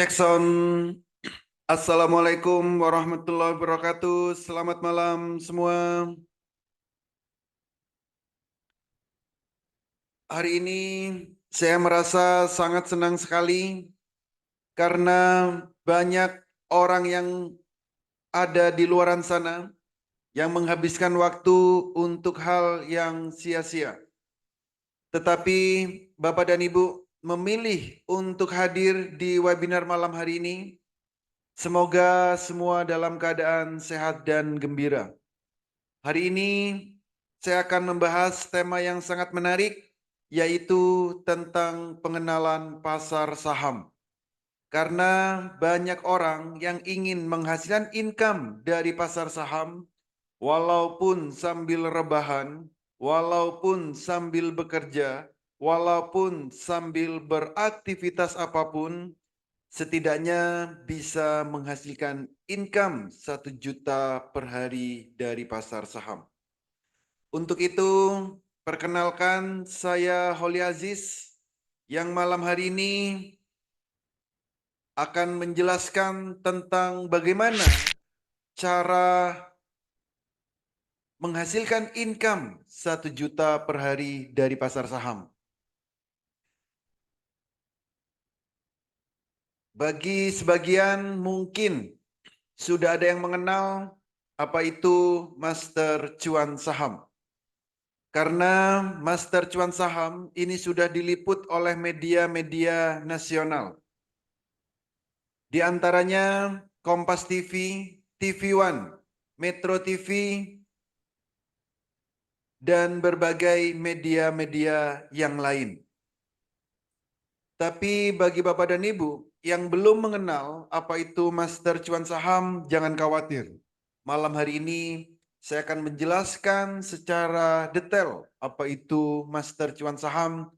Jackson, Assalamualaikum warahmatullahi wabarakatuh. Selamat malam semua. Hari ini saya merasa sangat senang sekali karena banyak orang yang ada di luaran sana yang menghabiskan waktu untuk hal yang sia-sia. Tetapi Bapak dan Ibu memilih untuk hadir di webinar malam hari ini. Semoga semua dalam keadaan sehat dan gembira. Hari ini saya akan membahas tema yang sangat menarik, yaitu tentang pengenalan pasar saham. Karena banyak orang yang ingin menghasilkan income dari pasar saham, walaupun sambil rebahan, walaupun sambil bekerja, walaupun sambil beraktivitas apapun, setidaknya bisa menghasilkan income 1 juta per hari dari pasar saham. Untuk itu, perkenalkan saya Holy Aziz yang malam hari ini akan menjelaskan tentang bagaimana cara menghasilkan income 1 juta per hari dari pasar saham. Bagi sebagian mungkin sudah ada yang mengenal apa itu Master Cuan Saham. Karena Master Cuan Saham ini sudah diliput oleh media-media nasional. Di antaranya Kompas TV, TV One, Metro TV, dan berbagai media-media yang lain. Tapi bagi Bapak dan Ibu yang belum mengenal apa itu Master Cuan Saham, jangan khawatir. Malam hari ini saya akan menjelaskan secara detail apa itu Master Cuan Saham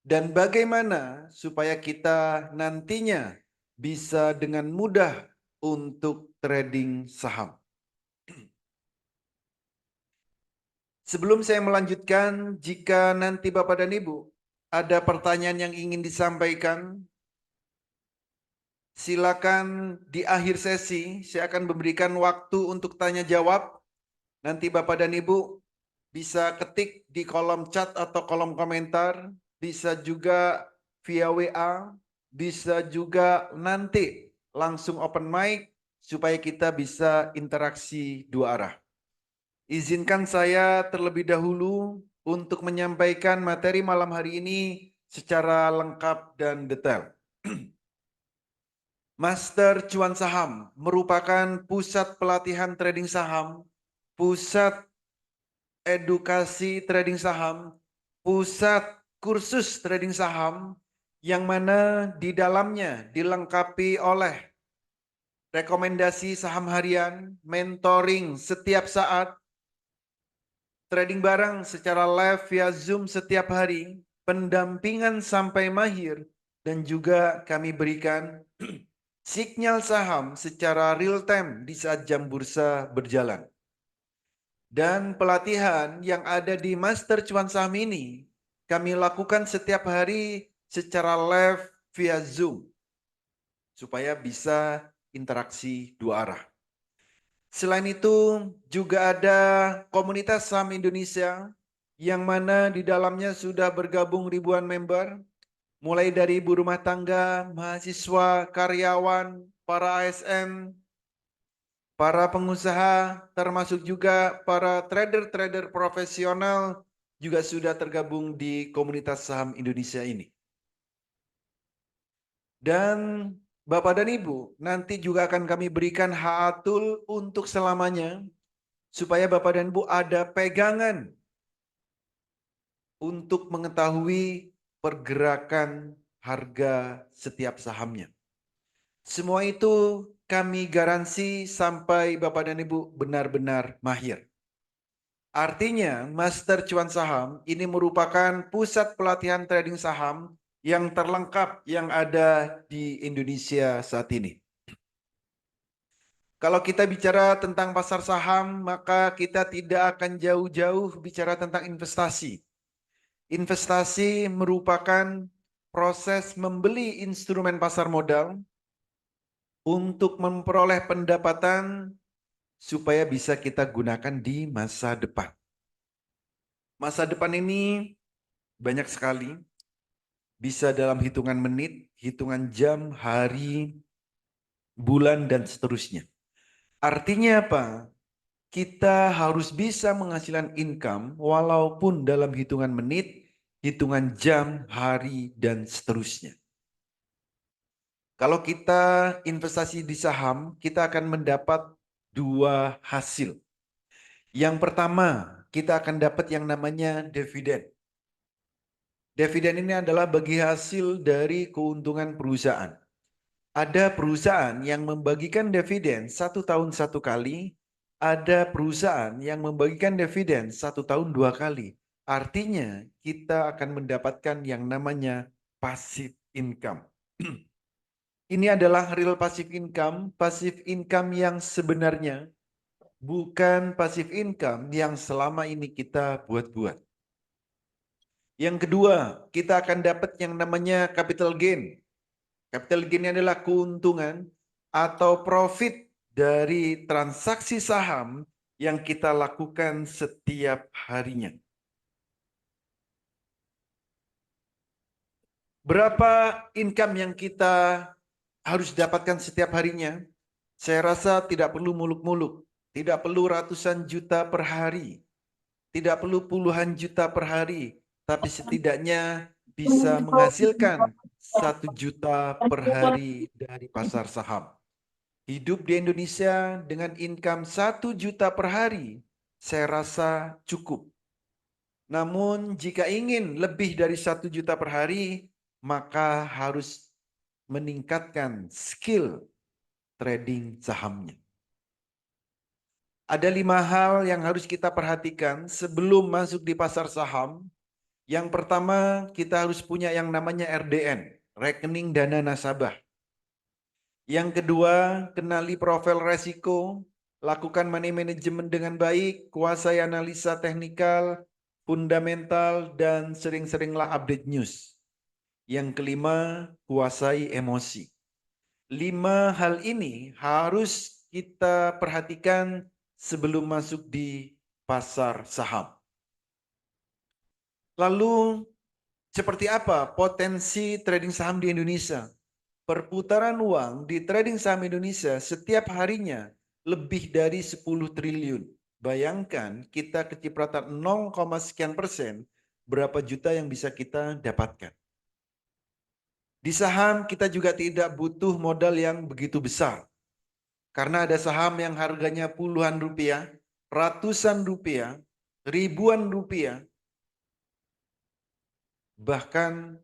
dan bagaimana supaya kita nantinya bisa dengan mudah untuk trading saham. Sebelum saya melanjutkan, jika nanti Bapak dan Ibu ada pertanyaan yang ingin disampaikan, silakan di akhir sesi saya akan memberikan waktu untuk tanya jawab. Nanti Bapak dan Ibu bisa ketik di kolom chat atau kolom komentar, bisa juga via WA, bisa juga nanti langsung open mic supaya kita bisa interaksi dua arah. Izinkan saya terlebih dahulu untuk menyampaikan materi malam hari ini secara lengkap dan detail. Master Cuan Saham merupakan pusat pelatihan trading saham, pusat edukasi trading saham, pusat kursus trading saham, yang mana di dalamnya dilengkapi oleh rekomendasi saham harian, mentoring setiap saat, trading bareng secara live via Zoom setiap hari, pendampingan sampai mahir, dan juga kami berikan sinyal saham secara real time di saat jam bursa berjalan. Dan pelatihan yang ada di Master Cuan Saham ini kami lakukan setiap hari secara live via Zoom supaya bisa interaksi dua arah. Selain itu juga ada komunitas saham Indonesia yang mana di dalamnya sudah bergabung ribuan member, mulai dari ibu rumah tangga, mahasiswa, karyawan, para ASN, para pengusaha, termasuk juga para trader-trader profesional juga sudah tergabung di komunitas saham Indonesia ini. Dan Bapak dan Ibu, nanti juga akan kami berikan haatul untuk selamanya, supaya Bapak dan Ibu ada pegangan untuk mengetahui pergerakan harga setiap sahamnya. Semua itu kami garansi sampai Bapak dan Ibu benar-benar mahir. Artinya, Master Cuan Saham ini merupakan pusat pelatihan trading saham yang terlengkap yang ada di Indonesia saat ini. Kalau kita bicara tentang pasar saham, maka kita tidak akan jauh-jauh bicara tentang investasi. Investasi merupakan proses membeli instrumen pasar modal untuk memperoleh pendapatan supaya bisa kita gunakan di masa depan. Masa depan ini banyak sekali, bisa dalam hitungan menit, hitungan jam, hari, bulan, dan seterusnya. Artinya apa? Kita harus bisa menghasilkan income walaupun dalam hitungan menit, hitungan jam, hari, dan seterusnya. Kalau kita investasi di saham, kita akan mendapat dua hasil. Yang pertama, kita akan dapat yang namanya dividen. Dividen ini adalah bagi hasil dari keuntungan perusahaan. Ada perusahaan yang membagikan dividen 1 tahun 1 kali, ada perusahaan yang membagikan dividen 1 tahun 2 kali. Artinya kita akan mendapatkan yang namanya passive income. Ini adalah real passive income yang sebenarnya, bukan passive income yang selama ini kita buat-buat. Yang kedua, kita akan dapat yang namanya capital gain. Capital gain adalah keuntungan atau profit dari transaksi saham yang kita lakukan setiap harinya. Berapa income yang kita harus dapatkan setiap harinya? Saya rasa tidak perlu muluk-muluk, tidak perlu ratusan juta per hari, tidak perlu puluhan juta per hari, tapi setidaknya bisa menghasilkan 1 juta per hari dari pasar saham. Hidup di Indonesia dengan income 1 juta per hari, saya rasa cukup. Namun jika ingin lebih dari 1 juta per hari, maka harus meningkatkan skill trading sahamnya. Ada 5 hal yang harus kita perhatikan sebelum masuk di pasar saham. Yang pertama, kita harus punya yang namanya RDN, rekening dana nasabah. Yang kedua, kenali profil resiko, lakukan money management dengan baik, kuasai analisa teknikal, fundamental, dan sering-seringlah update news. Yang kelima, kuasai emosi. 5 hal ini harus kita perhatikan sebelum masuk di pasar saham. Lalu, seperti apa potensi trading saham di Indonesia? Perputaran uang di trading saham Indonesia setiap harinya lebih dari 10 triliun. Bayangkan kita kecipratan 0, sekian persen, berapa juta yang bisa kita dapatkan. Di saham kita juga tidak butuh modal yang begitu besar. Karena ada saham yang harganya puluhan rupiah, ratusan rupiah, ribuan rupiah, bahkan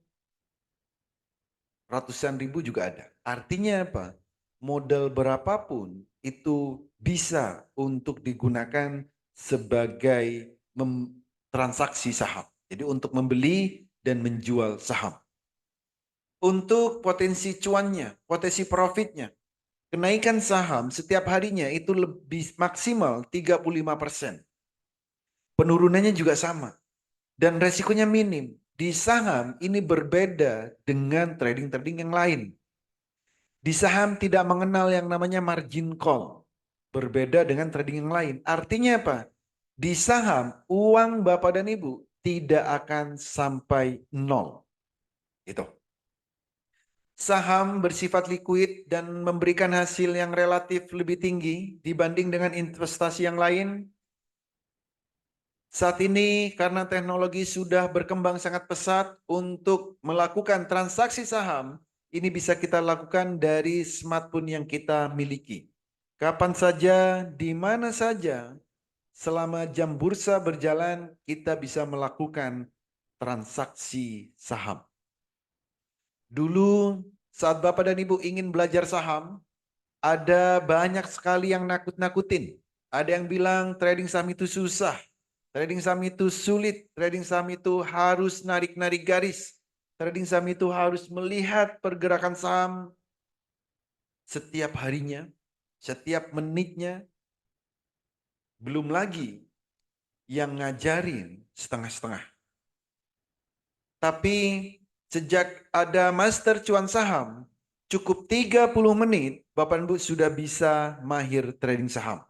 ratusan ribu juga ada. Artinya apa? Modal berapapun itu bisa untuk digunakan sebagai transaksi saham. Jadi untuk membeli dan menjual saham. Untuk potensi cuannya, potensi profitnya, kenaikan saham setiap harinya itu lebih maksimal 35%. Penurunannya juga sama. Dan resikonya minim. Di saham ini berbeda dengan trading-trading yang lain. Di saham tidak mengenal yang namanya margin call. Berbeda dengan trading yang lain. Artinya apa? Di saham, uang Bapak dan Ibu tidak akan sampai nol. Itu. Saham bersifat liquid dan memberikan hasil yang relatif lebih tinggi dibanding dengan investasi yang lain. Saat ini karena teknologi sudah berkembang sangat pesat untuk melakukan transaksi saham, ini bisa kita lakukan dari smartphone yang kita miliki. Kapan saja, di mana saja, selama jam bursa berjalan, kita bisa melakukan transaksi saham. Dulu saat Bapak dan Ibu ingin belajar saham, ada banyak sekali yang nakut-nakutin. Ada yang bilang trading saham itu susah. Trading saham itu sulit, trading saham itu harus narik-narik garis. Trading saham itu harus melihat pergerakan saham setiap harinya, setiap menitnya. Belum lagi yang ngajarin setengah-setengah. Tapi sejak ada master cuan saham, cukup 30 menit Bapak Ibu sudah bisa mahir trading saham.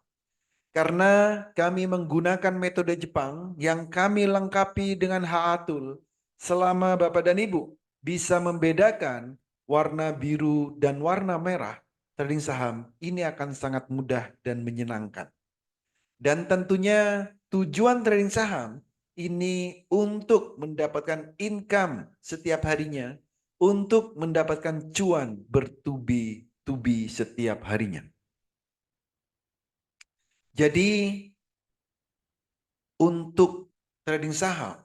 Karena kami menggunakan metode Jepang yang kami lengkapi dengan H-Tool, selama Bapak dan Ibu bisa membedakan warna biru dan warna merah trading saham, ini akan sangat mudah dan menyenangkan. Dan tentunya tujuan trading saham ini untuk mendapatkan income setiap harinya, untuk mendapatkan cuan bertubi-tubi setiap harinya. Jadi untuk trading saham,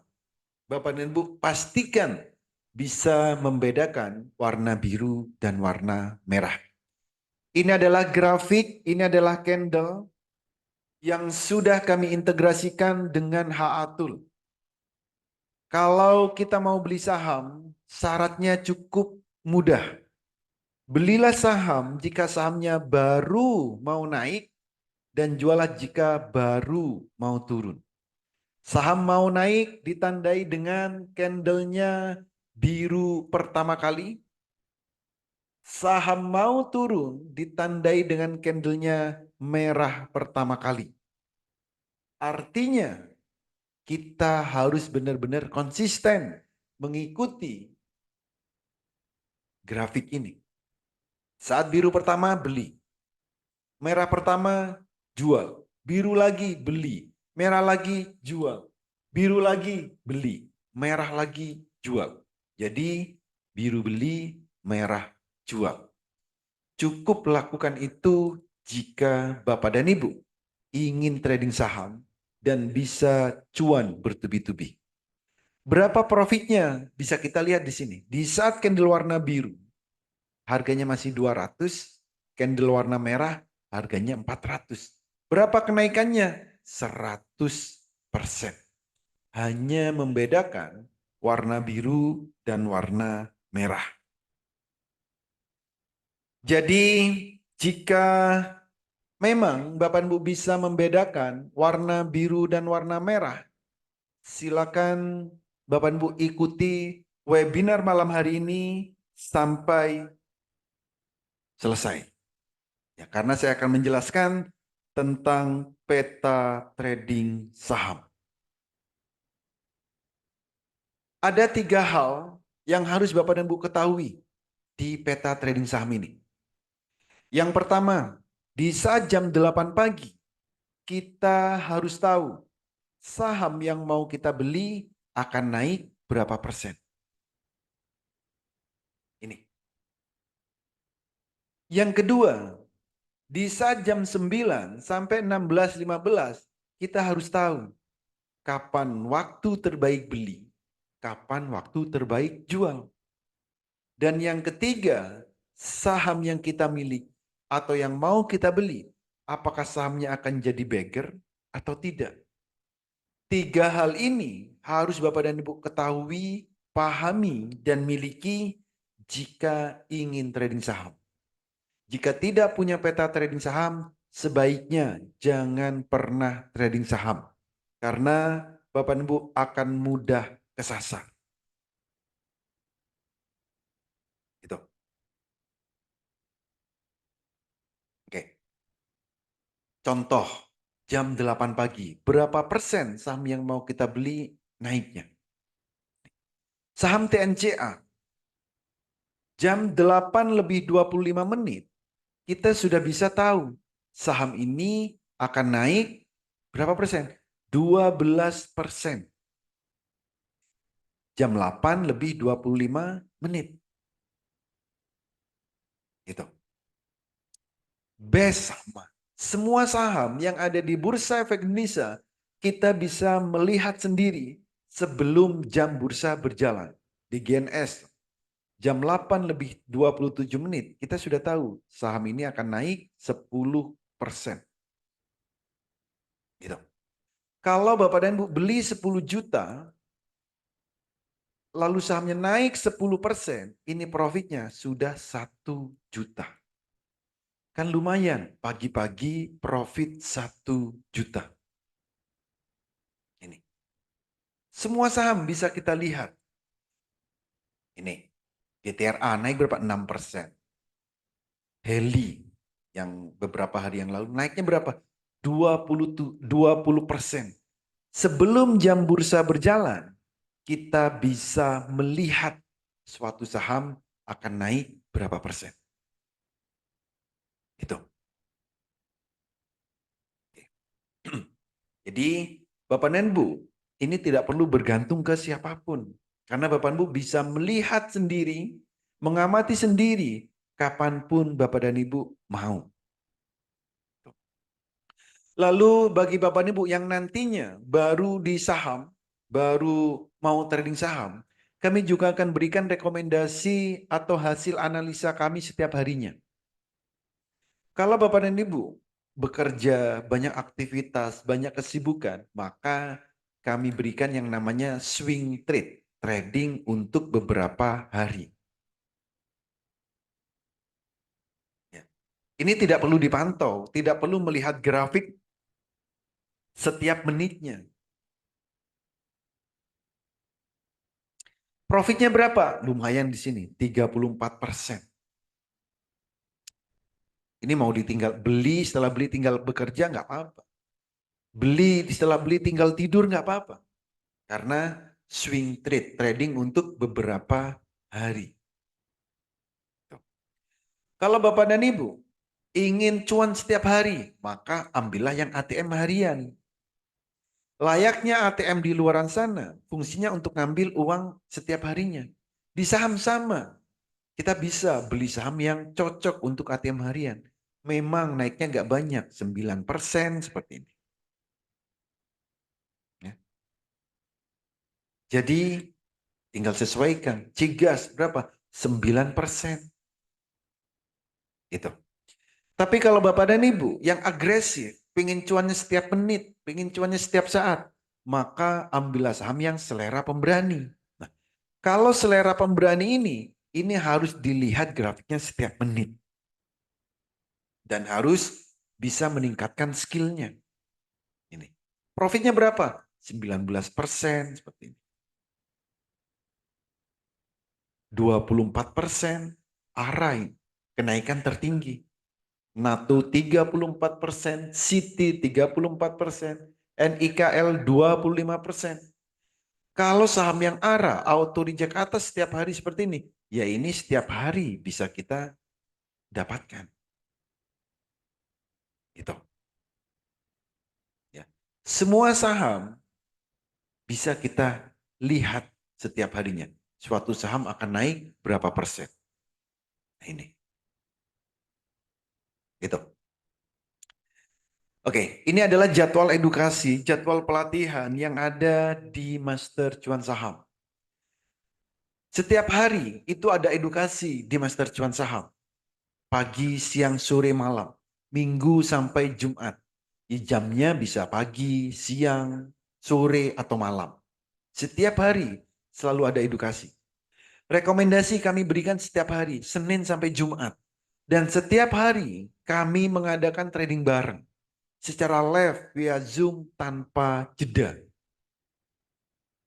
Bapak dan Ibu pastikan bisa membedakan warna biru dan warna merah. Ini adalah grafik, ini adalah candle yang sudah kami integrasikan dengan HA Tool. Kalau kita mau beli saham, syaratnya cukup mudah. Belilah saham jika sahamnya baru mau naik dan jualah jika baru mau turun. Saham mau naik ditandai dengan candlenya biru pertama kali. Saham mau turun ditandai dengan candlenya merah pertama kali. Artinya kita harus benar-benar konsisten mengikuti grafik ini. Saat biru pertama beli, merah pertama jual, biru lagi beli, merah lagi jual, biru lagi beli, merah lagi jual. Jadi biru beli, merah jual. Cukup lakukan itu jika Bapak dan Ibu ingin trading saham dan bisa cuan bertubi-tubi. Berapa profitnya? Bisa kita lihat di sini. Di saat candle warna biru, harganya masih 200, candle warna merah, harganya 400. Berapa kenaikannya? 100%. Hanya membedakan warna biru dan warna merah. Jadi jika memang Bapak Ibu bisa membedakan warna biru dan warna merah, silakan Bapak Ibu ikuti webinar malam hari ini sampai selesai. Ya, karena saya akan menjelaskan tentang peta trading saham. Ada 3 hal yang harus Bapak dan Ibu ketahui di peta trading saham ini. Yang pertama, di saat jam 8 pagi, kita harus tahu saham yang mau kita beli akan naik berapa persen. Ini. Yang kedua, di saat jam 9 sampai 16.15, kita harus tahu kapan waktu terbaik beli, kapan waktu terbaik jual. Dan yang ketiga, saham yang kita miliki atau yang mau kita beli, apakah sahamnya akan jadi beggar atau tidak? 3 hal ini harus Bapak dan Ibu ketahui, pahami, dan miliki jika ingin trading saham. Jika tidak punya peta trading saham, sebaiknya jangan pernah trading saham. Karena Bapak dan Ibu akan mudah kesasar. Gitu. Oke. Contoh, jam 8 pagi, berapa persen saham yang mau kita beli naiknya? Saham TNCA, jam 8 lebih 25 menit, kita sudah bisa tahu saham ini akan naik berapa persen? 12%. Jam 8 lebih 25 menit. Gitu. Best sama. Semua saham yang ada di Bursa Efek Indonesia, kita bisa melihat sendiri sebelum jam bursa berjalan. Di GNS, jam 8 lebih 27 menit, kita sudah tahu saham ini akan naik 10%. Gitu. Kalau Bapak dan Ibu beli 10 juta, lalu sahamnya naik 10%, ini profitnya sudah 1 juta. Kan lumayan, pagi-pagi profit 1 juta. Ini. Semua saham bisa kita lihat. Ini, GTRA naik berapa? 6%. Heli yang beberapa hari yang lalu, naiknya berapa? 20%. Sebelum jam bursa berjalan, kita bisa melihat suatu saham akan naik berapa persen. Itu. Jadi, Bapak dan Ibu, ini tidak perlu bergantung ke siapapun. Karena Bapak dan Ibu bisa melihat sendiri, mengamati sendiri, kapanpun Bapak dan Ibu mau. Lalu bagi Bapak dan Ibu yang nantinya baru di saham, baru mau trading saham, kami juga akan berikan rekomendasi atau hasil analisa kami setiap harinya. Kalau Bapak dan Ibu bekerja, banyak aktivitas, banyak kesibukan, maka kami berikan yang namanya swing trade, trading untuk beberapa hari. Ya. Ini tidak perlu dipantau, tidak perlu melihat grafik setiap menitnya. Profitnya berapa? Lumayan di sini, 34%. Ini mau ditinggal beli, setelah beli tinggal bekerja nggak apa-apa. Beli, setelah beli tinggal tidur nggak apa-apa. Karena swing trade, trading untuk beberapa hari. Kalau Bapak dan Ibu ingin cuan setiap hari, maka ambillah yang ATM harian. Layaknya ATM di luaran sana, fungsinya untuk ngambil uang setiap harinya. Di saham sama, kita bisa beli saham yang cocok untuk ATM harian. Memang naiknya nggak banyak, 9% seperti ini. Ya. Jadi tinggal sesuaikan. Cigas berapa? 9%. Itu. Tapi kalau Bapak dan Ibu yang agresif, pengen cuannya setiap menit, pengen cuannya setiap saat, maka ambillah saham yang selera pemberani. Nah, kalau selera pemberani ini harus dilihat grafiknya setiap menit. Dan harus bisa meningkatkan skillnya. Ini. Profitnya berapa? 19% seperti ini. 24% Arai, kenaikan tertinggi. NATO 34%, Citi 34%, NIKL 25%. Kalau saham yang ARA, auto reject atas setiap hari seperti ini, ya ini setiap hari bisa kita dapatkan. Gitu. Ya. Semua saham bisa kita lihat setiap harinya. Suatu saham akan naik berapa persen. Nah ini. Gitu. Oke, ini adalah jadwal edukasi, jadwal pelatihan yang ada di Master Cuan Saham. Setiap hari itu ada edukasi di Master Cuan Saham. Pagi, siang, sore, malam. Minggu sampai Jumat. Jamnya bisa pagi, siang, sore, atau malam. Setiap hari selalu ada edukasi. Rekomendasi kami berikan setiap hari, Senin sampai Jumat. Dan setiap hari kami mengadakan trading bareng. Secara live via Zoom tanpa jeda.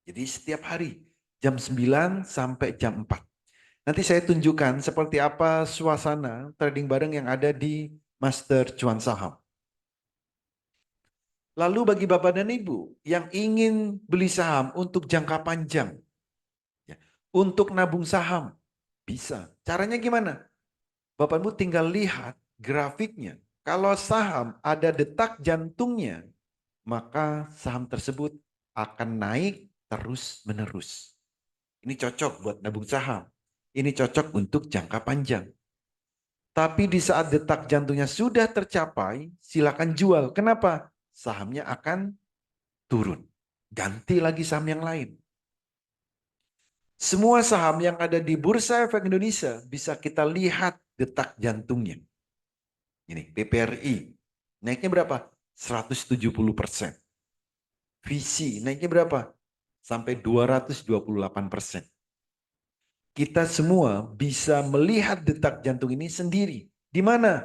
Jadi setiap hari jam 9 sampai jam 4. Nanti saya tunjukkan seperti apa suasana trading bareng yang ada di Master Cuan Saham. Lalu bagi Bapak dan Ibu yang ingin beli saham untuk jangka panjang, ya, untuk nabung saham, bisa. Caranya gimana? Bapak Ibu tinggal lihat grafiknya. Kalau saham ada detak jantungnya, maka saham tersebut akan naik terus-menerus. Ini cocok buat nabung saham. Ini cocok untuk jangka panjang. Tapi di saat detak jantungnya sudah tercapai, silakan jual. Kenapa? Sahamnya akan turun. Ganti lagi saham yang lain. Semua saham yang ada di Bursa Efek Indonesia bisa kita lihat detak jantungnya. Ini PPRI. Naiknya berapa? 170%. Visi naiknya berapa? Sampai 228%. Kita semua bisa melihat detak jantung ini sendiri. Di mana?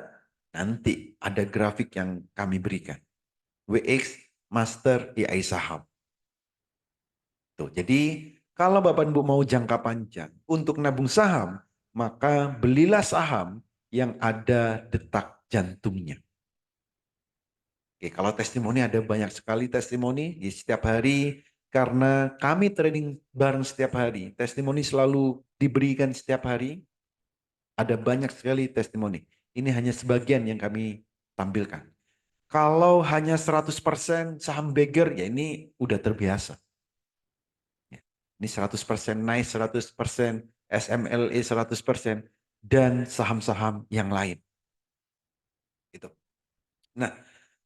Nanti ada grafik yang kami berikan. WX Master AI Saham. Tuh, jadi kalau Bapak Ibu mau jangka panjang untuk nabung saham, maka belilah saham yang ada detak jantungnya. Oke, kalau testimoni ada banyak sekali testimoni di setiap hari karena kami trading bareng setiap hari. Testimoni selalu diberikan setiap hari. Ada banyak sekali testimoni. Ini hanya sebagian yang kami tampilkan. Kalau hanya 100% saham beggar, ya ini udah terbiasa. Ya, ini 100% nice, 100% SMLE 100%, dan saham-saham yang lain. Gitu. Nah,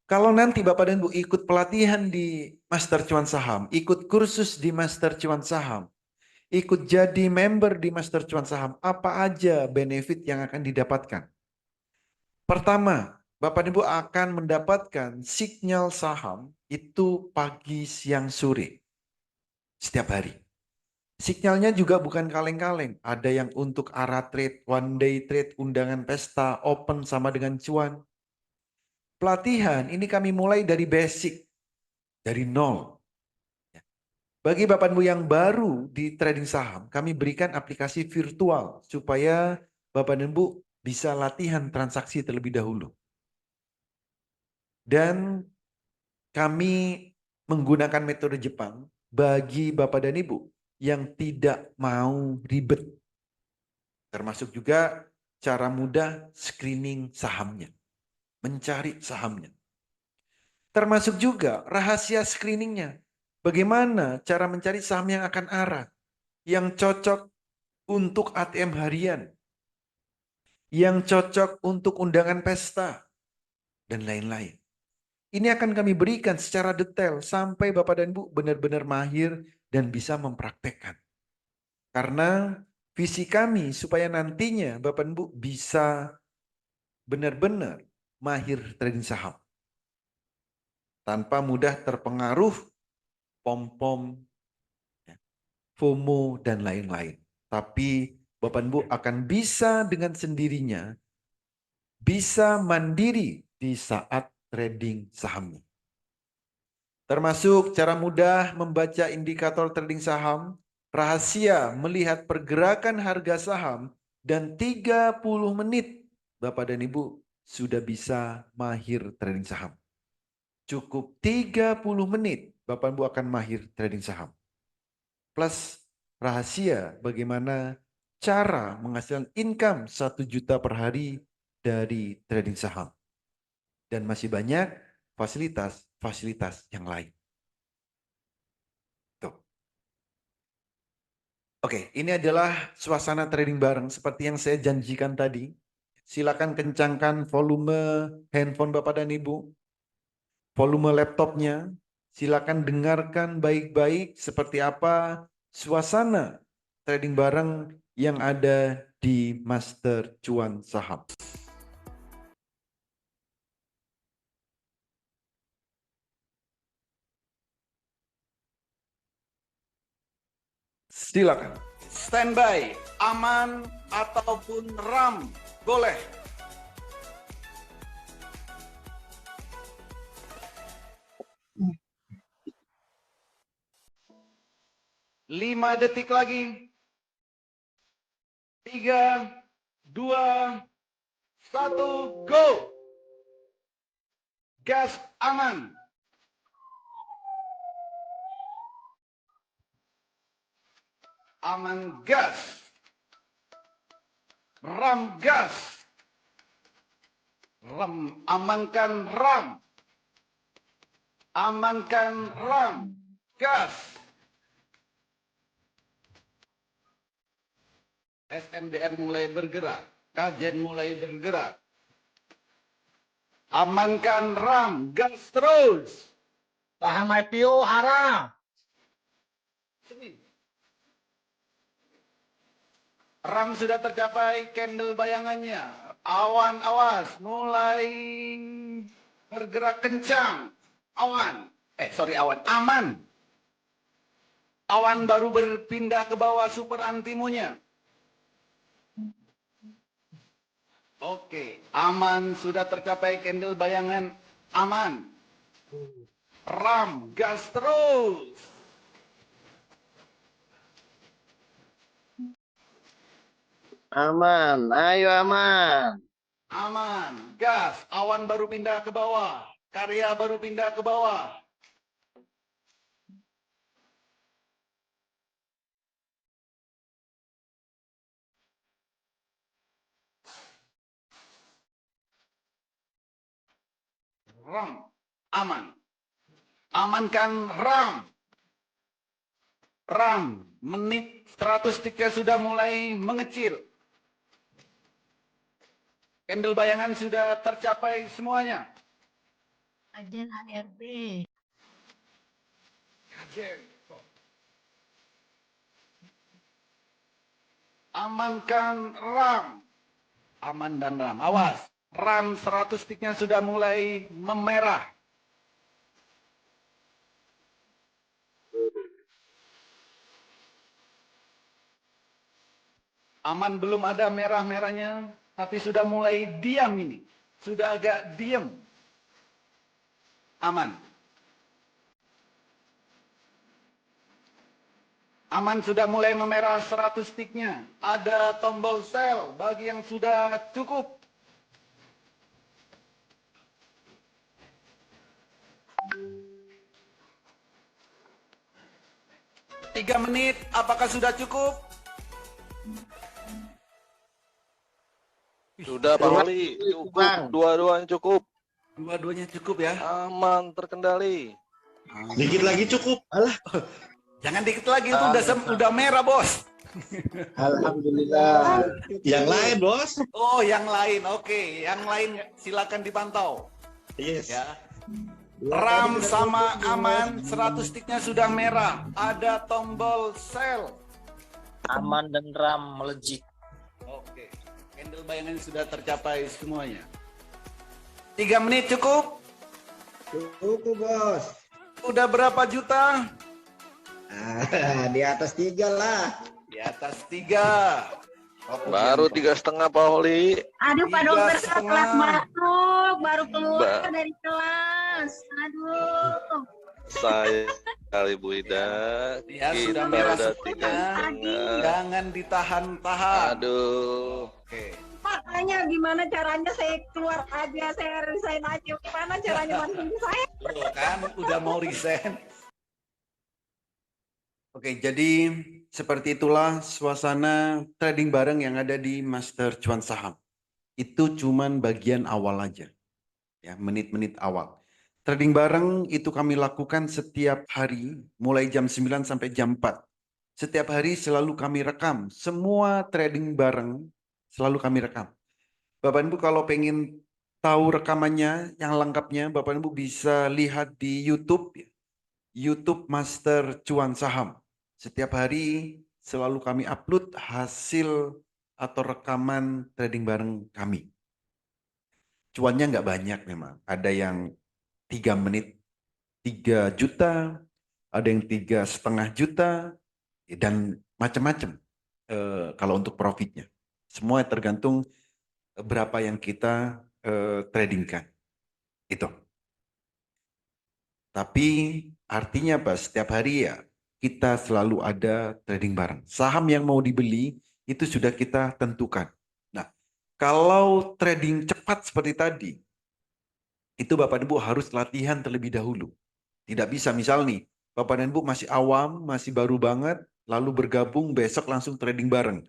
kalau nanti Bapak dan Ibu ikut pelatihan di Master Cuan Saham, ikut kursus di Master Cuan Saham, ikut jadi member di Master Cuan Saham, apa aja benefit yang akan didapatkan? Pertama, Bapak dan Ibu akan mendapatkan sinyal saham itu pagi, siang, sore. Setiap hari. Sinyalnya juga bukan kaleng-kaleng. Ada yang untuk arah trade, one day trade, undangan pesta, open sama dengan cuan. Pelatihan ini kami mulai dari basic. Dari nol. Bagi Bapak Ibu yang baru di trading saham, kami berikan aplikasi virtual supaya Bapak dan Ibu bisa latihan transaksi terlebih dahulu. Dan kami menggunakan metode Jepang bagi Bapak dan Ibu yang tidak mau ribet. Termasuk juga cara mudah screening sahamnya, mencari sahamnya. Termasuk juga rahasia screeningnya. Bagaimana cara mencari saham yang akan arah, yang cocok untuk ATM harian, yang cocok untuk undangan pesta, dan lain-lain. Ini akan kami berikan secara detail sampai Bapak dan Ibu benar-benar mahir dan bisa mempraktekkan. Karena visi kami supaya nantinya Bapak dan Ibu bisa benar-benar mahir trading saham. Tanpa mudah terpengaruh pom-pom, FOMO, dan lain-lain. Tapi Bapak dan Ibu akan bisa dengan sendirinya bisa mandiri di saat trading sahamnya. Termasuk cara mudah membaca indikator trading saham, rahasia melihat pergerakan harga saham, dan 30 menit Bapak dan Ibu sudah bisa mahir trading saham. Cukup 30 menit Bapak dan Ibu akan mahir trading saham. Plus rahasia bagaimana cara menghasilkan income 1 juta per hari dari trading saham. Dan masih banyak fasilitas-fasilitas yang lain. Tuh. Oke, ini adalah suasana trading bareng seperti yang saya janjikan tadi. Silakan kencangkan volume handphone Bapak dan Ibu, volume laptopnya. Silakan dengarkan baik-baik seperti apa suasana trading bareng yang ada di Master Cuan Saham. Silakan. Standby, aman ataupun RAM, boleh. 5 detik lagi. 3, 2, 1, go. Gas aman. Aman gas. RAM gas. RAM, amankan RAM. Amankan RAM. Gas. SMDR mulai bergerak. Kajian mulai bergerak. Amankan RAM. Gas terus. Saham IPO haram. RAM sudah tercapai, candle bayangannya. Awan awas, mulai bergerak kencang. Awan, awan, aman. Awan baru berpindah ke bawah super antimonya. Oke, aman sudah tercapai, candle bayangan aman. RAM, gas terus. Aman, ayo aman. Aman. Gas. Awan baru pindah ke bawah. Karya baru pindah ke bawah. RAM. Aman. Amankan RAM. RAM. Menit 103 sudah mulai mengecil. Candle bayangan sudah tercapai semuanya. Ajen HRD. Amankan RAM. Aman dan RAM. Awas. RAM 100 sticknya sudah mulai memerah. Aman belum ada merah-merahnya, tapi sudah mulai diam ini. Sudah agak diam. Aman. Aman sudah mulai memerah 100 sticknya. Ada tombol sell bagi yang sudah cukup. Tiga menit, apakah sudah cukup? Sudah Pak Wali, cukup. Dua-duanya cukup. Dua-duanya cukup ya. Aman, terkendali. Dikit lagi cukup. Alah. Jangan dikit lagi, itu udah merah, Bos. Alhamdulillah. Yang lain, Bos. Oh, yang lain. Oke, yang lain silakan dipantau. Yes. Ya. RAM sama aman 100 sticknya sudah merah. Ada tombol sell. Aman dan RAM melejit. Oke. Candle bayangan sudah tercapai semuanya. 3 menit cukup? Cukup, Bos. Udah berapa juta? Di atas 3 lah. Di atas 3. Baru 3,5 Pak Wali. Aduh, Pak Dokter kelas masuk, baru keluar Mbak. dari kelas. Aduh. Saya kali Bu Ida. Ya, Kita sudah merah udah semuanya. 3,5. Jangan ditahan-tahan. Aduh. Oke. Makanya gimana caranya saya keluar aja, saya resign aja. Gimana caranya bantuin saya? Tuh kan udah mau resign. Oke, jadi seperti itulah suasana trading bareng yang ada di Master Cuan Saham. Itu cuman bagian awal aja. Ya, menit-menit awal. Trading bareng itu kami lakukan setiap hari mulai jam 9 sampai jam 4. Setiap hari selalu kami rekam. Semua trading bareng selalu kami rekam. Bapak Ibu kalau pengen tahu rekamannya yang lengkapnya, Bapak Ibu bisa lihat di YouTube. YouTube Master Cuan Saham. Setiap hari selalu kami upload hasil atau rekaman trading bareng kami. Cuannya nggak banyak memang. Ada yang 3 menit 3 juta, ada yang 3,5 juta, dan macam-macam kalau untuk profitnya. Semua tergantung berapa yang kita tradingkan. Itu. Tapi artinya apa? Setiap hari ya kita selalu ada trading bareng. Saham yang mau dibeli itu sudah kita tentukan. Nah, kalau trading cepat seperti tadi, itu Bapak Ibu harus latihan terlebih dahulu. Tidak bisa misal nih, Bapak dan Ibu masih awam, masih baru banget, lalu bergabung besok langsung trading bareng.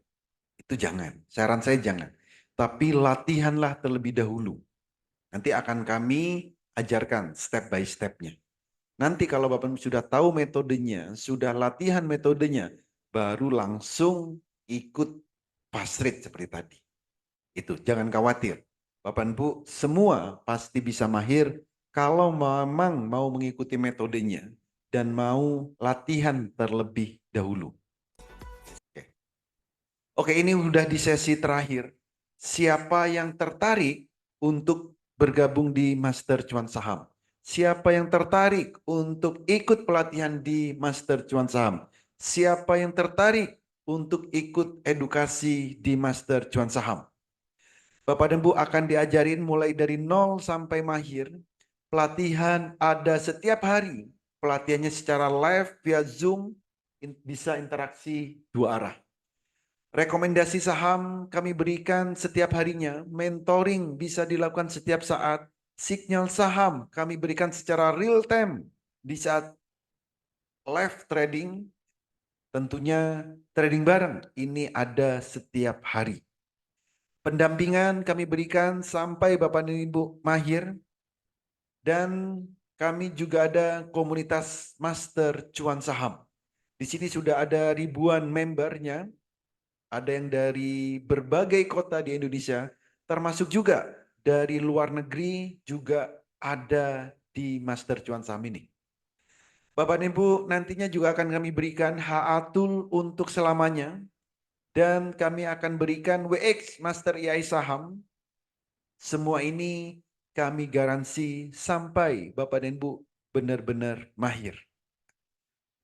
Itu jangan, saran saya jangan. Tapi latihanlah terlebih dahulu. Nanti akan kami ajarkan step by stepnya. Nanti kalau Bapak Ibu sudah tahu metodenya, sudah latihan metodenya, baru langsung ikut fast rate seperti tadi. Itu, jangan khawatir. Bapak Ibu semua pasti bisa mahir kalau memang mau mengikuti metodenya dan mau latihan terlebih dahulu. Oke, ini udah di sesi terakhir. Siapa yang tertarik untuk bergabung di Master Cuan Saham? Siapa yang tertarik untuk ikut pelatihan di Master Cuan Saham? Siapa yang tertarik untuk ikut edukasi di Master Cuan Saham? Bapak dan Bu akan diajarin mulai dari 0 sampai mahir. Pelatihan ada setiap hari. Pelatihannya secara live via Zoom, bisa interaksi 2 arah. Rekomendasi saham kami berikan setiap harinya, mentoring bisa dilakukan setiap saat, sinyal saham kami berikan secara real time di saat live trading, tentunya trading bareng ini ada setiap hari. Pendampingan kami berikan sampai Bapak dan Ibu mahir, dan kami juga ada komunitas master cuan saham. Di sini sudah ada ribuan membernya, ada yang dari berbagai kota di Indonesia, termasuk juga dari luar negeri juga ada di master cuan saham ini. Bapak dan Ibu, nantinya juga akan kami berikan HA-Tool untuk selamanya, dan kami akan berikan WX Master AI Saham. Semua ini kami garansi sampai Bapak dan Ibu benar-benar mahir.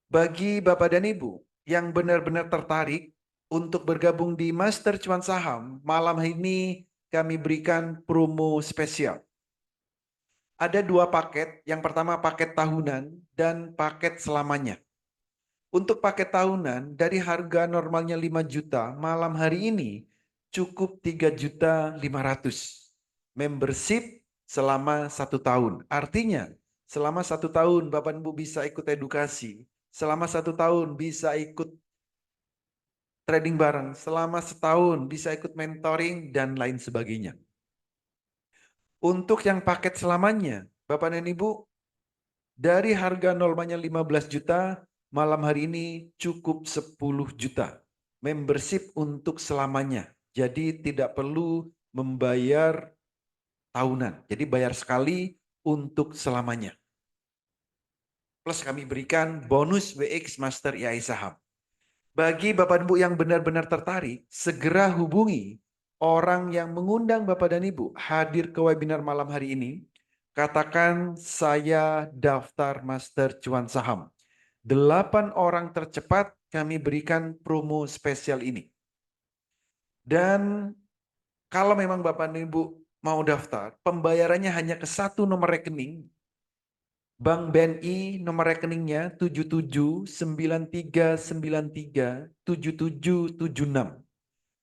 Bagi Bapak dan Ibu yang benar-benar tertarik untuk bergabung di Master Cuan Saham, malam ini kami berikan promo spesial. Ada 2 paket, yang pertama paket tahunan dan paket selamanya. Untuk paket tahunan dari harga normalnya 5 juta, malam hari ini cukup 3.500.000. Membership selama 1 tahun. Artinya selama 1 tahun Bapak Ibu bisa ikut edukasi. Selama 1 tahun bisa ikut trading bareng. Selama setahun bisa ikut mentoring dan lain sebagainya. Untuk yang paket selamanya, Bapak dan Ibu, dari harga normalnya 15 juta, malam hari ini cukup 10 juta. Membership untuk selamanya. Jadi tidak perlu membayar tahunan. Jadi bayar sekali untuk selamanya. Plus kami berikan bonus WX Master AI Saham. Bagi Bapak Ibu yang benar-benar tertarik, segera hubungi orang yang mengundang Bapak dan Ibu hadir ke webinar malam hari ini. Katakan saya daftar Master Cuan Saham. 8 orang tercepat kami berikan promo spesial ini. Dan kalau memang Bapak dan Ibu mau daftar, pembayarannya hanya ke 1 nomor rekening. Bank BNI nomor rekeningnya 7793937776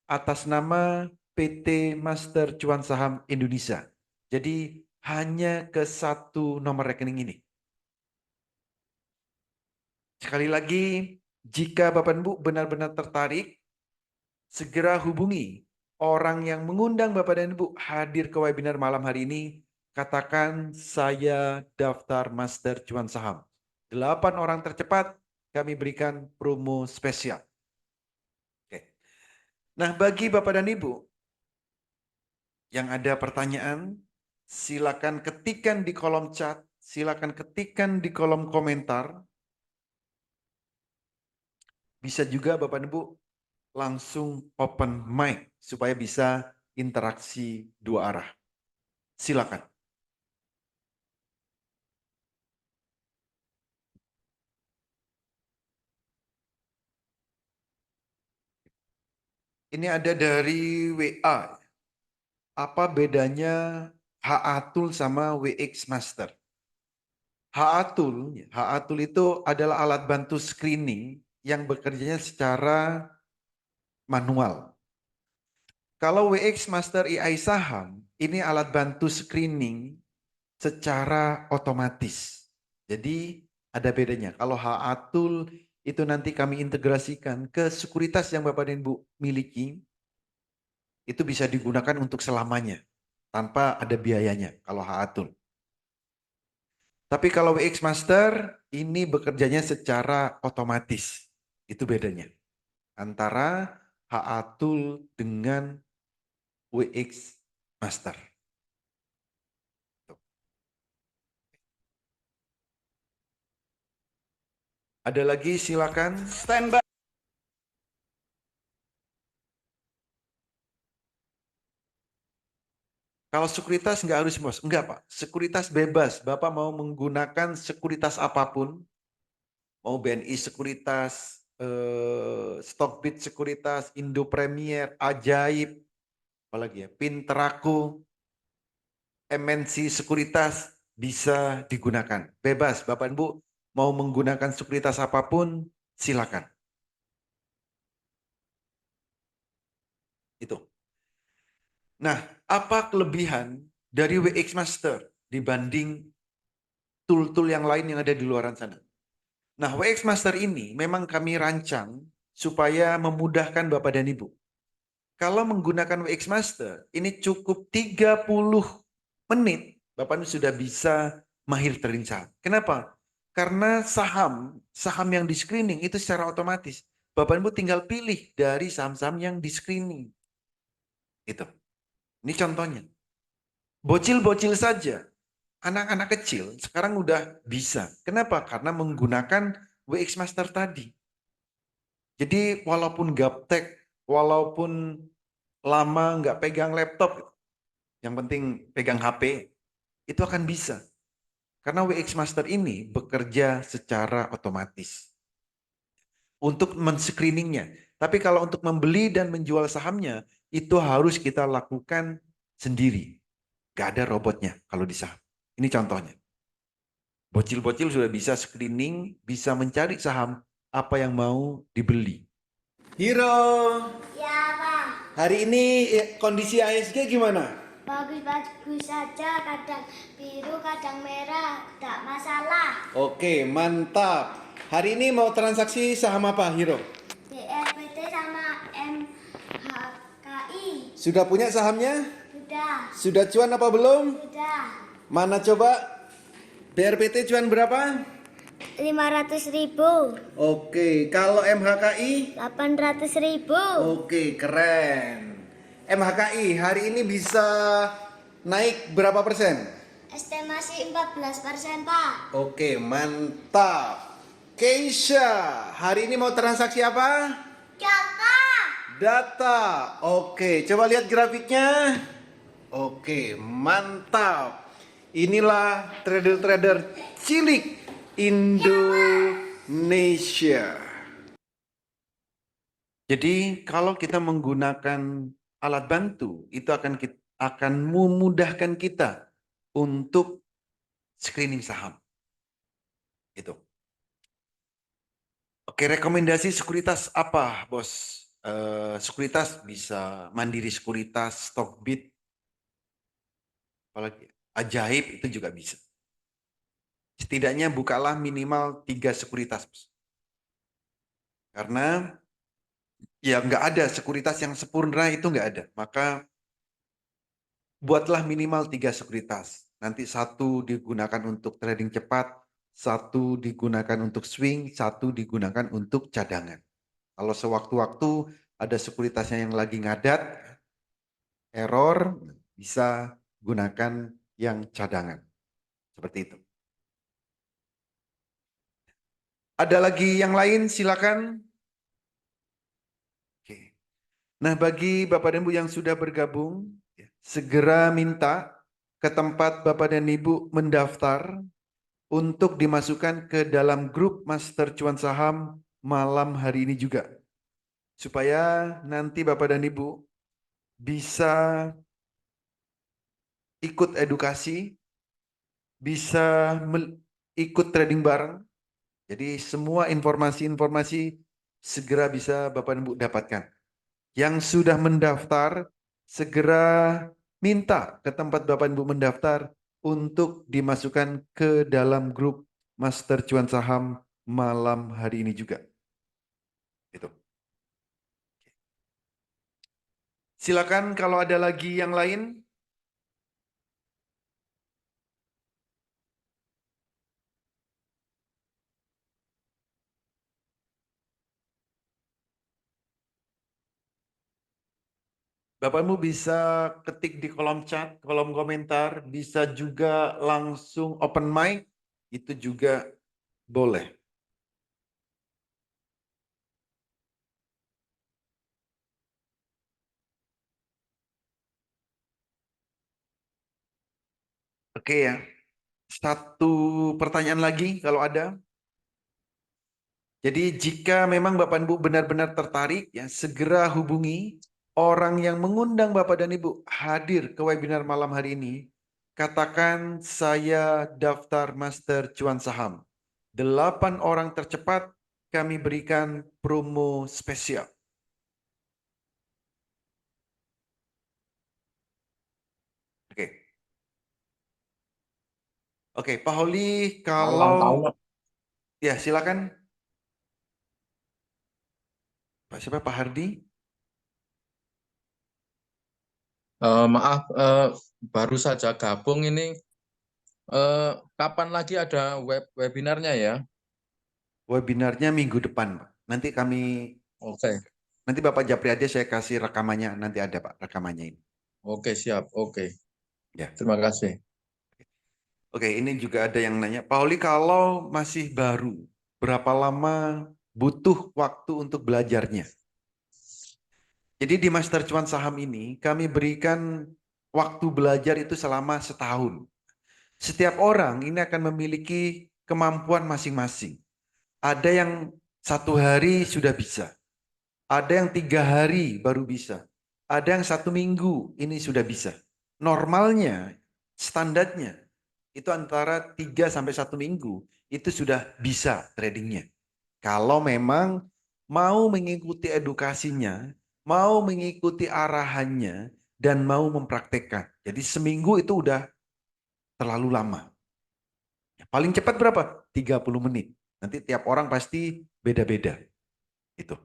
atas nama PT Master Cuan Saham Indonesia. Jadi hanya ke 1 nomor rekening ini. Sekali lagi, jika Bapak Ibu benar-benar tertarik, segera hubungi orang yang mengundang Bapak dan Ibu hadir ke webinar malam hari ini. Katakan saya daftar Master Cuan Saham. 8 orang tercepat kami berikan promo spesial. Oke. Nah, bagi Bapak dan Ibu yang ada pertanyaan, silakan ketikkan di kolom chat, silakan ketikkan di kolom komentar. Bisa juga Bapak dan Ibu langsung open mic supaya bisa interaksi 2 arah. Silakan. Ini ada dari WA. Apa bedanya HA-Tool sama WX Master? HA-Tool itu adalah alat bantu screening yang bekerjanya secara manual. Kalau WX Master AI Saham, ini alat bantu screening secara otomatis. Jadi ada bedanya. Kalau HA-Tool itu nanti kami integrasikan ke sekuritas yang Bapak dan Ibu miliki, itu bisa digunakan untuk selamanya tanpa ada biayanya kalau HA-Tool. Tapi kalau WX Master ini bekerjanya secara otomatis. Itu bedanya antara HA-Tool dengan WX Master. Ada lagi silakan. Standby. Kalau sekuritas nggak harus bos, enggak Pak. Sekuritas bebas. Bapak mau menggunakan sekuritas apapun, mau BNI sekuritas, Stockbit sekuritas, Indo Premier, Ajaib, apalagi ya, Pinteraku, MNC sekuritas bisa digunakan. Bebas, Bapak Ibu mau menggunakan sekuritas apapun, silakan. Itu. Nah, apa kelebihan dari WX Master dibanding tool-tool yang lain yang ada di luar sana? Nah, WX Master ini memang kami rancang supaya memudahkan Bapak dan Ibu. Kalau menggunakan WX Master, ini cukup 30 menit, Bapak Ibu sudah bisa mahir trading saham. Kenapa? Karena saham yang di screening itu secara otomatis. Bapak Ibu tinggal pilih dari saham-saham yang di screening. Gitu. Ini contohnya. Bocil-bocil saja, anak-anak kecil sekarang udah bisa. Kenapa? Karena menggunakan WX Master tadi. Jadi walaupun gaptek, walaupun lama nggak pegang laptop, yang penting pegang HP, itu akan bisa. Karena WX Master ini bekerja secara otomatis. Untuk men-screeningnya. Tapi kalau untuk membeli dan menjual sahamnya, itu harus kita lakukan sendiri. Gak ada robotnya kalau di saham. Ini contohnya. Bocil-bocil sudah bisa screening, bisa mencari saham apa yang mau dibeli. Hiro, Ya, Bang. hari ini kondisi ASG gimana? Bagus-bagus saja, kadang biru, kadang merah, tak masalah. Oke, mantap. Hari ini mau transaksi saham apa, Hiro? BRPT sama MHKI. Sudah punya sahamnya? Sudah, Sudah cuan apa belum? sudah. Mana coba? BRPT cuan berapa? 500.000, Oke, kalau MHKI? 800.000. Oke, keren. MHKI hari ini bisa naik berapa persen? Estimasi 14%, Pak. Oke, mantap. Keisha, hari ini mau transaksi apa? Kakak. Data. Oke, coba lihat grafiknya. Oke, mantap. Inilah trader-trader cilik Indonesia. Jadi kalau kita menggunakan alat bantu, itu akan memudahkan kita untuk screening saham. Itu. Oke, rekomendasi sekuritas apa, Bos? Sekuritas bisa Mandiri Sekuritas, Stockbit, apalagi Ajaib itu juga bisa. Setidaknya bukalah minimal 3 sekuritas, Bos. Karena ya nggak ada sekuritas yang sempurna, itu nggak ada. Maka buatlah minimal 3 sekuritas. Nanti satu digunakan untuk trading cepat, satu digunakan untuk swing, satu digunakan untuk cadangan. Kalau sewaktu-waktu ada sekuritasnya yang lagi ngadat, error, bisa gunakan yang cadangan. Seperti itu. Ada lagi yang lain, silakan. Oke. Nah, bagi Bapak dan Ibu yang sudah bergabung, segera minta ke tempat Bapak dan Ibu mendaftar untuk dimasukkan ke dalam grup Master Cuan Saham malam hari ini juga. Supaya nanti Bapak dan Ibu bisa ikut edukasi, bisa ikut trading bareng. Jadi semua informasi-informasi segera bisa Bapak dan Ibu dapatkan. Yang sudah mendaftar, segera minta ke tempat Bapak dan Ibu mendaftar untuk dimasukkan ke dalam grup Master Cuan Saham malam hari ini juga. Itu. Silakan kalau ada lagi yang lain. Bapak Ibu bisa ketik di kolom chat, kolom komentar, bisa juga langsung open mic, itu juga boleh. Oke ya, satu pertanyaan lagi kalau ada. Jadi jika memang Bapak Ibu benar-benar tertarik, ya segera hubungi orang yang mengundang Bapak dan Ibu hadir ke webinar malam hari ini. Katakan saya daftar Master Cuan Saham. 8 orang tercepat kami berikan promo spesial. Oke, Pak Holi, Ulang kalau tahun. ya silakan. Pak siapa? Pak Hardi? Maaf, baru saja gabung ini. Kapan lagi ada webinarnya ya? Webinarnya minggu depan, Pak. Oke, Nanti Bapak Japri aja saya kasih rekamannya, nanti ada Pak rekamannya ini. oke siap, oke. Ya. Terima kasih. Oke, ini juga ada yang nanya, Pak Holi kalau masih baru, berapa lama butuh waktu untuk belajarnya? Jadi di Master Cuan Saham ini kami berikan waktu belajar itu selama setahun. Setiap orang ini akan memiliki kemampuan masing-masing. Ada yang 1 hari sudah bisa. Ada yang 3 hari baru bisa. Ada yang 1 minggu ini sudah bisa. Normalnya, standarnya itu antara 3 sampai 1 minggu itu sudah bisa tradingnya. Kalau memang mau mengikuti edukasinya, mau mengikuti arahannya, dan mau mempraktekkan. Jadi seminggu itu udah terlalu lama. Paling cepat berapa? 30 menit. Nanti tiap orang pasti beda-beda. Itu.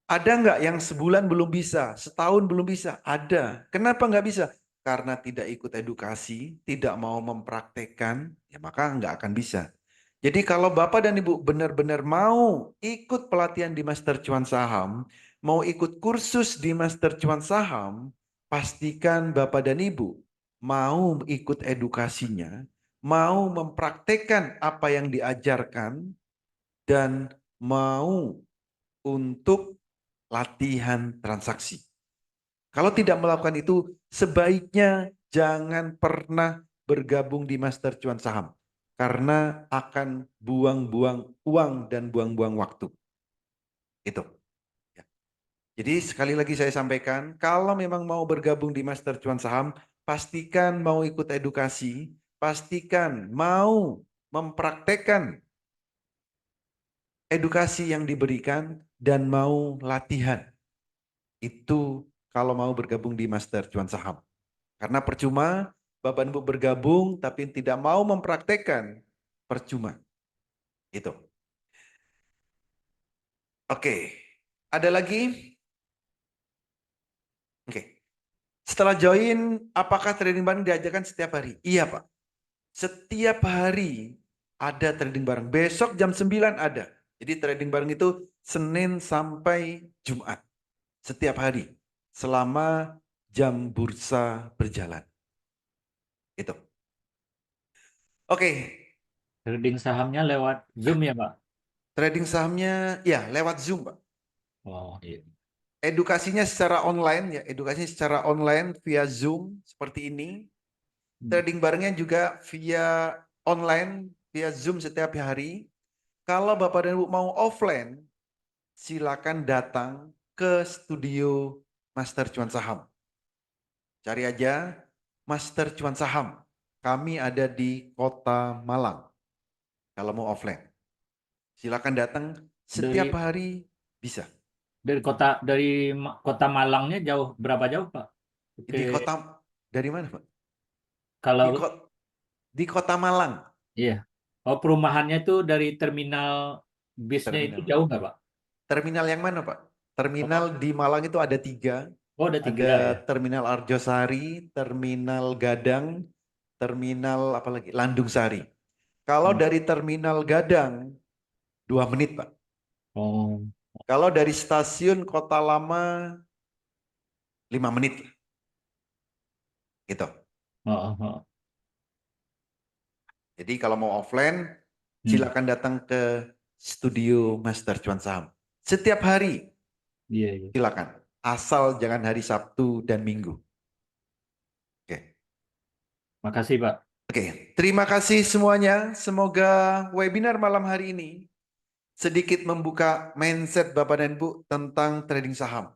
Ada nggak yang sebulan belum bisa, setahun belum bisa? Ada. Kenapa nggak bisa? Karena tidak ikut edukasi, tidak mau mempraktekkan, ya maka nggak akan bisa. Jadi kalau Bapak dan Ibu benar-benar mau ikut pelatihan di Master Cuan Saham, mau ikut kursus di Master Cuan Saham, pastikan Bapak dan Ibu mau ikut edukasinya, mau mempraktekkan apa yang diajarkan, dan mau untuk latihan transaksi. Kalau tidak melakukan itu, sebaiknya jangan pernah bergabung di Master Cuan Saham. Karena akan buang-buang uang dan buang-buang waktu. Itu. Ya. Jadi sekali lagi saya sampaikan, kalau memang mau bergabung di Master Cuan Saham, pastikan mau ikut edukasi, pastikan mau mempraktekkan edukasi yang diberikan dan mau latihan. Itu kalau mau bergabung di Master Cuan Saham. Karena percuma Bapak Ibu bergabung tapi tidak mau mempraktekkan, percuma. Itu. Oke. Ada lagi? Oke. Setelah join, apakah trading bareng diajarkan setiap hari? Iya, Pak. Setiap hari ada trading bareng. Besok jam 9 ada. Jadi trading bareng itu Senin sampai Jumat. Setiap hari. Selama jam bursa berjalan. Itu. Oke. Trading sahamnya lewat Zoom ya, Pak? Trading sahamnya ya lewat Zoom, Pak. Oh, iya. Edukasinya secara online ya, edukasinya secara online via Zoom seperti ini. Trading barengnya juga via online, via Zoom setiap hari. Kalau Bapak dan Ibu mau offline, silakan datang ke studio Master Cuan Saham. Cari aja Master Cuan Saham. Kami ada di Kota Malang. Kalau mau offline, silakan datang setiap hari bisa. Dari kota Malangnya berapa jauh, Pak? Di kota dari mana, Pak? Kalau Di Kota Malang. iya. Oh, perumahannya itu dari terminal bisnya itu jauh nggak, Pak? Terminal yang mana, Pak? Terminal di Malang itu ada 3. Oh, ada 3 Ada ya. Terminal Arjosari, Terminal Gadang, Terminal apalagi Landung Sari. Kalau dari Terminal Gadang 2 menit, Pak. Oh. Kalau dari stasiun Kota Lama 5 menit. Gitu. Jadi kalau mau offline, silakan datang ke studio Master Cuan Saham. Setiap hari. Iya. Silakan. Asal jangan hari Sabtu dan Minggu. Oke. Makasih, Pak. Oke, terima kasih semuanya. Semoga webinar malam hari ini sedikit membuka mindset Bapak dan Ibu tentang trading saham.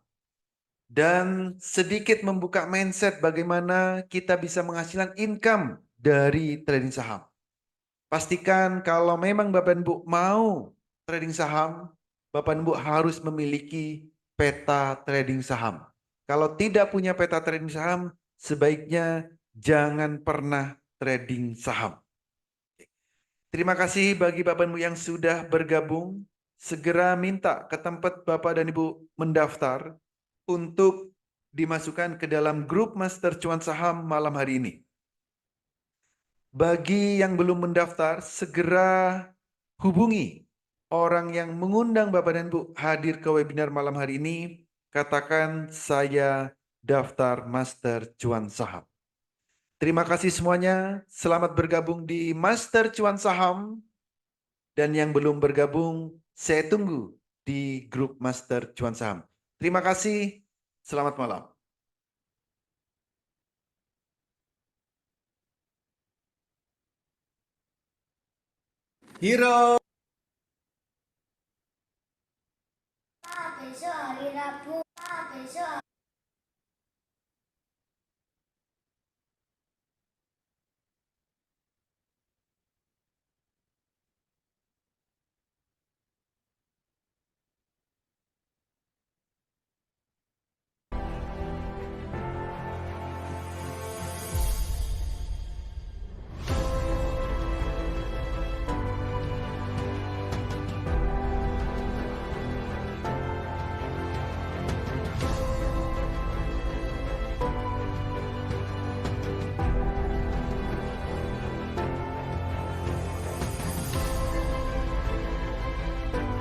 Dan sedikit membuka mindset bagaimana kita bisa menghasilkan income dari trading saham. Pastikan kalau memang Bapak dan Ibu mau trading saham, Bapak dan Ibu harus memiliki peta trading saham. Kalau tidak punya peta trading saham, sebaiknya jangan pernah trading saham. Terima kasih bagi Bapak dan Ibu yang sudah bergabung. Segera minta ke tempat Bapak dan Ibu mendaftar untuk dimasukkan ke dalam grup Master Cuan Saham malam hari ini. Bagi yang belum mendaftar, segera hubungi orang yang mengundang Bapak dan Ibu hadir ke webinar malam hari ini. Katakan saya daftar Master Cuan Saham. Terima kasih semuanya. Selamat bergabung di Master Cuan Saham. Dan yang belum bergabung, saya tunggu di grup Master Cuan Saham. Terima kasih. Selamat malam. Hero. Pak, besok hari Rabu. Pak, besok